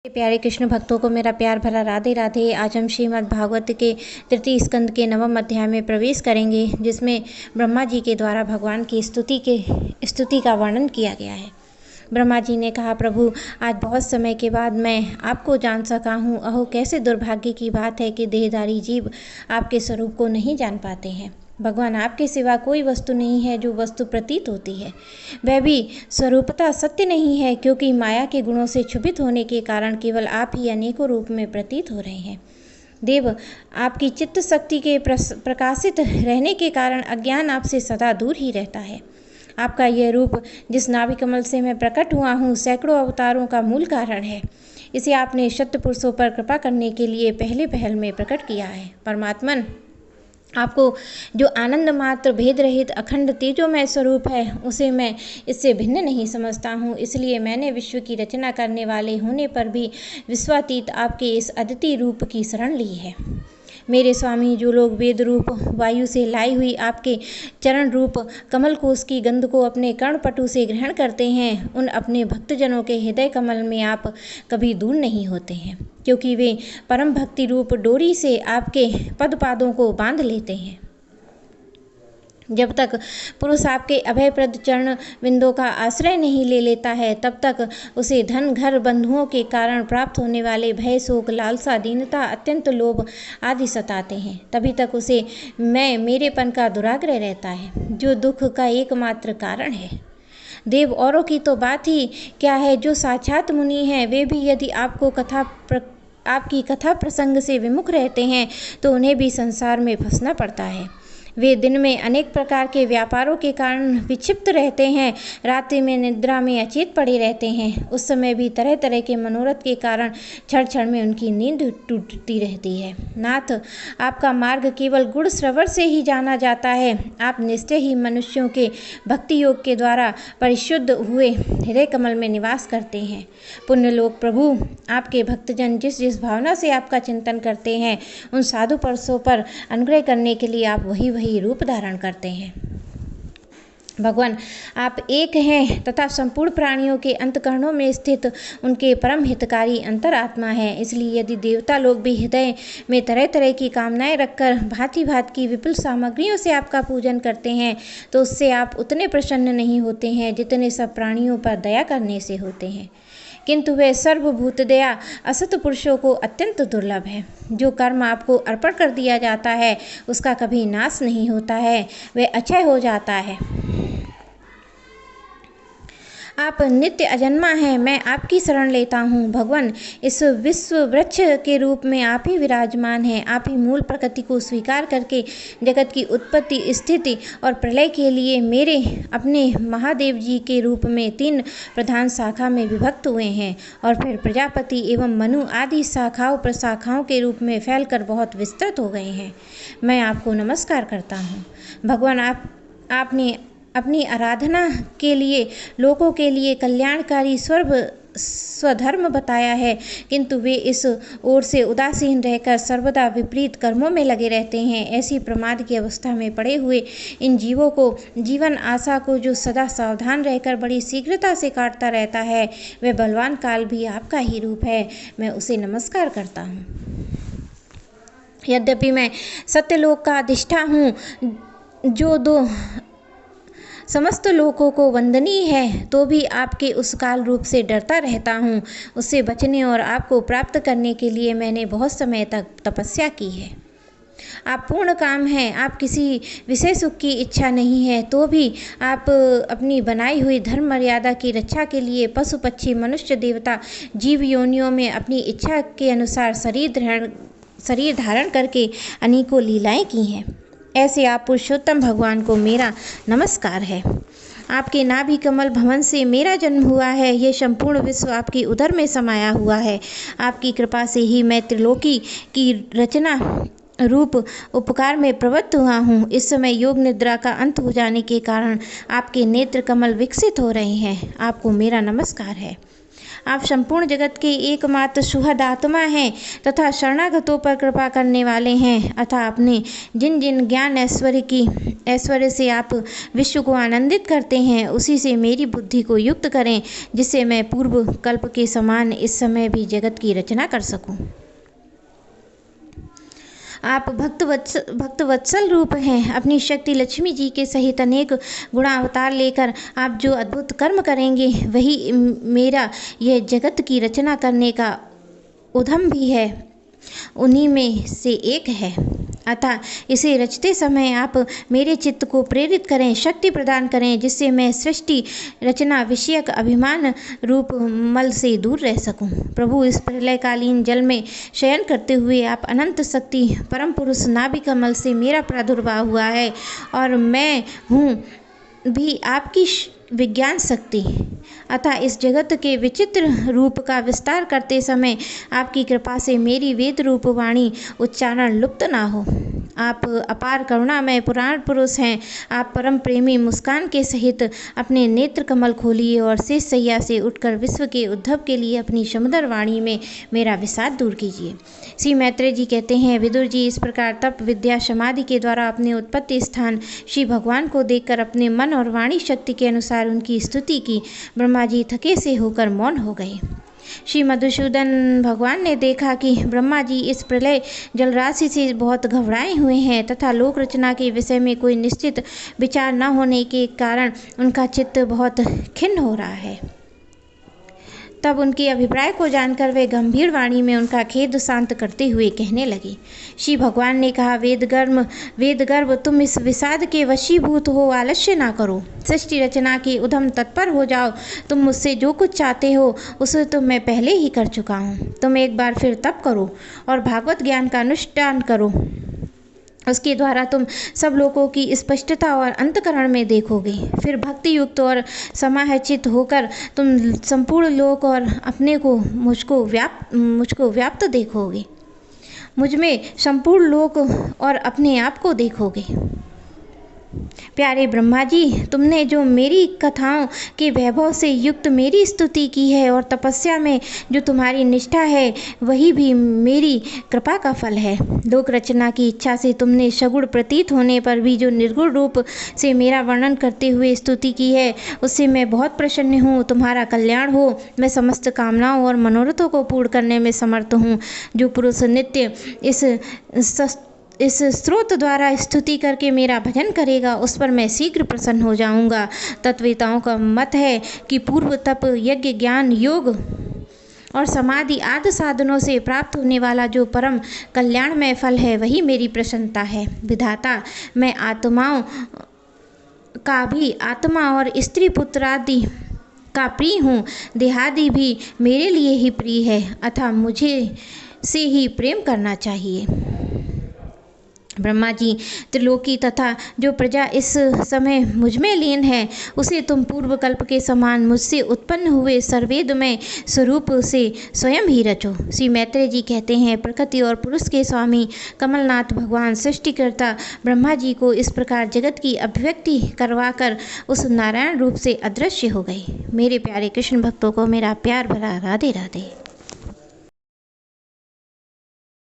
प्यारे कृष्ण भक्तों को मेरा प्यार भरा राधे राधे। आज हम श्रीमद् भागवत के तृतीय स्कंद के 9वें अध्याय में प्रवेश करेंगे, जिसमें ब्रह्मा जी के द्वारा भगवान की स्तुति का वर्णन किया गया है। ब्रह्मा जी ने कहा, प्रभु आज बहुत समय के बाद मैं आपको जान सका हूँ। अहो कैसे दुर्भाग्य की बात है कि देहधारी जीव आपके स्वरूप को नहीं जान पाते हैं। भगवान आपके सिवा कोई वस्तु नहीं है जो वस्तु प्रतीत होती है, वह भी स्वरूपता सत्य नहीं है, क्योंकि माया के गुणों से क्षुभित होने के कारण केवल आप ही अनेकों रूप में प्रतीत हो रहे हैं। देव, आपकी चित्त शक्ति के प्रकाशित रहने के कारण अज्ञान आपसे सदा दूर ही रहता है। आपका यह रूप जिस नाभि कमल से मैं प्रकट हुआ हूँ, सैकड़ों अवतारों का मूल कारण है। इसे आपने शत पुरुषों पर कृपा करने के लिए पहले पहल में प्रकट किया है। परमात्मन, आपको जो आनंद मात्र भेद रहित अखंड तेजोमय स्वरूप है, उसे मैं इससे भिन्न नहीं समझता हूँ। इसलिए मैंने विश्व की रचना करने वाले होने पर भी विश्वातीत आपके इस अद्वितीय रूप की शरण ली है। मेरे स्वामी, जो लोग वेद रूप वायु से लाई हुई आपके चरण रूप कमल कोश की गंध को अपने कर्णपटु से ग्रहण करते हैं, उन अपने भक्तजनों के हृदय कमल में आप कभी दूर नहीं होते हैं, क्योंकि वे परम भक्ति रूप डोरी से आपके पदपादों को बांध लेते हैं। जब तक पुरुष आपके अभयप्रद चरण बिंदों का आश्रय नहीं ले लेता है, तब तक उसे धन, घर, बंधुओं के कारण प्राप्त होने वाले भय, शोक, लालसा, दीनता, अत्यंत लोभ आदि सताते हैं। तभी तक उसे मेरेपन का दुराग्रह रहता है, जो दुख का एकमात्र कारण है। देव, औरों की तो बात ही क्या है, जो साक्षात मुनि हैं, वे भी यदि आपकी कथा प्रसंग से विमुख रहते हैं तो उन्हें भी संसार में फंसना पड़ता है। वे दिन में अनेक प्रकार के व्यापारों के कारण विक्षिप्त रहते हैं, रात्रि में निद्रा में अचेत पड़े रहते हैं। उस समय भी तरह तरह के मनोरथ के कारण क्षण क्षण में उनकी नींद टूटती रहती है। नाथ, आपका मार्ग केवल गुण श्रवण से ही जाना जाता है। आप निश्चय ही मनुष्यों के भक्ति योग के द्वारा परिशुद्ध हुए हृदय कमल में निवास करते हैं। पुण्य लोक प्रभु, आपके भक्तजन जिस जिस भावना से आपका चिंतन करते हैं, उन साधु पुरुषों पर अनुग्रह करने के लिए आप वही रूप धारण करते हैं। भगवान, आप एक हैं तथा संपूर्ण प्राणियों के अंतकरणों में स्थित उनके परम हितकारी अंतरात्मा है। इसलिए यदि देवता लोग भी हृदय में तरह तरह की कामनाएं रखकर भांति भांति की विपुल सामग्रियों से आपका पूजन करते हैं, तो उससे आप उतने प्रसन्न नहीं होते हैं जितने सब प्राणियों पर दया करने से होते हैं। किंतु वह सर्वभूत दया असत पुरुषों को अत्यंत दुर्लभ है। जो कर्म आपको अर्पण कर दिया जाता है, उसका कभी नाश नहीं होता है, वह अक्षय हो जाता है। आप नित्य अजन्मा हैं, मैं आपकी शरण लेता हूँ। भगवान, इस विश्व वृक्ष के रूप में आप ही विराजमान हैं। आप ही मूल प्रकृति को स्वीकार करके जगत की उत्पत्ति, स्थिति और प्रलय के लिए मेरे अपने महादेव जी के रूप में 3 प्रधान शाखा में विभक्त हुए हैं, और फिर प्रजापति एवं मनु आदि शाखाओं प्रशाखाओं के रूप में फैलकर बहुत विस्तृत हो गए हैं। मैं आपको नमस्कार करता हूँ। भगवान, आपने अपनी आराधना के लिए लोगों के लिए कल्याणकारी स्वधर्म बताया है, किंतु वे इस ओर से उदासीन रहकर सर्वदा विपरीत कर्मों में लगे रहते हैं। ऐसी प्रमाद की अवस्था में पड़े हुए इन जीवों को, जीवन आशा को, जो सदा सावधान रहकर बड़ी शीघ्रता से काटता रहता है, वह बलवान काल भी आपका ही रूप है। मैं उसे नमस्कार करता हूँ। यद्यपि मैं सत्यलोक का अधिष्ठा हूँ, जो दो समस्त लोगों को वंदनीय है, तो भी आपके उस काल रूप से डरता रहता हूँ। उससे बचने और आपको प्राप्त करने के लिए मैंने बहुत समय तक तपस्या की है। आप पूर्ण काम हैं, आप किसी विशेष सुख की इच्छा नहीं है, तो भी आप अपनी बनाई हुई धर्म मर्यादा की रक्षा के लिए पशु पक्षी मनुष्य देवता जीव योनियों में अपनी इच्छा के अनुसार शरीर धारण करके अनेकों लीलाएं की हैं। ऐसे आप पुरुषोत्तम भगवान को मेरा नमस्कार है। आपके नाभि कमल भवन से मेरा जन्म हुआ है। यह संपूर्ण विश्व आपकी उदर में समाया हुआ है। आपकी कृपा से ही मैं त्रिलोकी की रचना रूप उपकार में प्रवृत्त हुआ हूँ। इस समय योग निद्रा का अंत हो जाने के कारण आपके नेत्र कमल विकसित हो रहे हैं। आपको मेरा नमस्कार है। आप संपूर्ण जगत के एकमात्र सुहृद आत्मा हैं तथा शरणागतों पर कृपा करने वाले हैं। अतः अपने जिन जिन ज्ञान ऐश्वर्य से आप विश्व को आनंदित करते हैं, उसी से मेरी बुद्धि को युक्त करें, जिससे मैं पूर्व कल्प के समान इस समय भी जगत की रचना कर सकूं। आप भक्तवत्सल रूप हैं। अपनी शक्ति लक्ष्मी जी के सहित अनेक गुणावतार लेकर आप जो अद्भुत कर्म करेंगे, वही मेरा यह जगत की रचना करने का उद्यम भी है, उन्हीं में से एक है। अतः इसे रचते समय आप मेरे चित्त को प्रेरित करें, शक्ति प्रदान करें, जिससे मैं सृष्टि रचना विषयक अभिमान रूप मल से दूर रह सकूं। प्रभु, इस प्रलयकालीन जल में शयन करते हुए आप अनंत शक्ति परम पुरुष नाभि कमल से मेरा प्रादुर्भाव हुआ है और मैं हूँ भी आपकी विज्ञान शक्ति। अतः इस जगत के विचित्र रूप का विस्तार करते समय आपकी कृपा से मेरी वेद रूप वाणी उच्चारण लुप्त ना हो। आप अपार करुणामय पुराण पुरुष हैं। आप परम प्रेमी मुस्कान के सहित अपने नेत्र कमल खोलिए और शेष सैया से उठकर विश्व के उद्भव के लिए अपनी समुद्र वाणी में मेरा विषाद दूर कीजिए। श्री मैत्रेय जी कहते हैं, विदुर जी इस प्रकार तप विद्या समाधि के द्वारा अपने उत्पत्ति स्थान श्री भगवान को देखकर अपने मन और वाणी शक्ति के अनुसार उनकी स्तुति की। ब्रह्मा जी थके से होकर मौन हो गए। श्री मधुसूदन भगवान ने देखा कि ब्रह्मा जी इस प्रलय जलराशि से बहुत घबराए हुए हैं तथा लोक रचना के विषय में कोई निश्चित विचार न होने के कारण उनका चित्त बहुत खिन्न हो रहा है। तब उनके अभिप्राय को जानकर वे गंभीर वाणी में उनका खेद शांत करते हुए कहने लगे। श्री भगवान ने कहा, वेदगर्भ तुम इस विषाद के वशीभूत हो, आलस्य ना करो, सृष्टि रचना के उद्यम तत्पर हो जाओ। तुम मुझसे जो कुछ चाहते हो उसे तो मैं पहले ही कर चुका हूँ। तुम एक बार फिर तप करो और भागवत ज्ञान का अनुष्ठान करो। उसके द्वारा तुम सब लोगों की स्पष्टता और अंतकरण में देखोगे। फिर भक्ति युक्त और समाहचित होकर तुम संपूर्ण लोक और अपने को मुझको व्याप्त देखोगे। मुझ में संपूर्ण लोक और अपने आप को देखोगे। प्यारे ब्रह्मा जी, तुमने जो मेरी कथाओं के वैभव से युक्त मेरी स्तुति की है और तपस्या में जो तुम्हारी निष्ठा है, वही भी मेरी कृपा का फल है। लोक रचना की इच्छा से तुमने सगुण प्रतीत होने पर भी जो निर्गुण रूप से मेरा वर्णन करते हुए स्तुति की है, उससे मैं बहुत प्रसन्न हूँ। तुम्हारा कल्याण हो। मैं समस्त कामनाओं और मनोरथों को पूर्ण करने में समर्थ हूँ। जो पुरुष नित्य इस स्रोत द्वारा स्तुति करके मेरा भजन करेगा, उस पर मैं शीघ्र प्रसन्न हो जाऊंगा। तत्ववेताओं का मत है कि पूर्व तप, यज्ञ, ज्ञान, योग और समाधि आदि साधनों से प्राप्त होने वाला जो परम कल्याणमय फल है, वही मेरी प्रसन्नता है। विधाता, मैं आत्माओं का भी आत्मा और स्त्री पुत्र आदि का प्रिय हूँ। देहादि भी मेरे लिए ही प्रिय है। अतः मुझे से ही प्रेम करना चाहिए। ब्रह्मा जी, त्रिलोकी तथा जो प्रजा इस समय मुझ में लीन है, उसे तुम पूर्व कल्प के समान मुझसे उत्पन्न हुए सर्वेदमय स्वरूप से स्वयं ही रचो। श्री मैत्रेय जी कहते हैं, प्रकृति और पुरुष के स्वामी कमलनाथ भगवान सृष्टिकर्ता ब्रह्मा जी को इस प्रकार जगत की अभिव्यक्ति करवाकर उस नारायण रूप से अदृश्य हो गए। मेरे प्यारे कृष्ण भक्तों को मेरा प्यार भरा राधे राधे।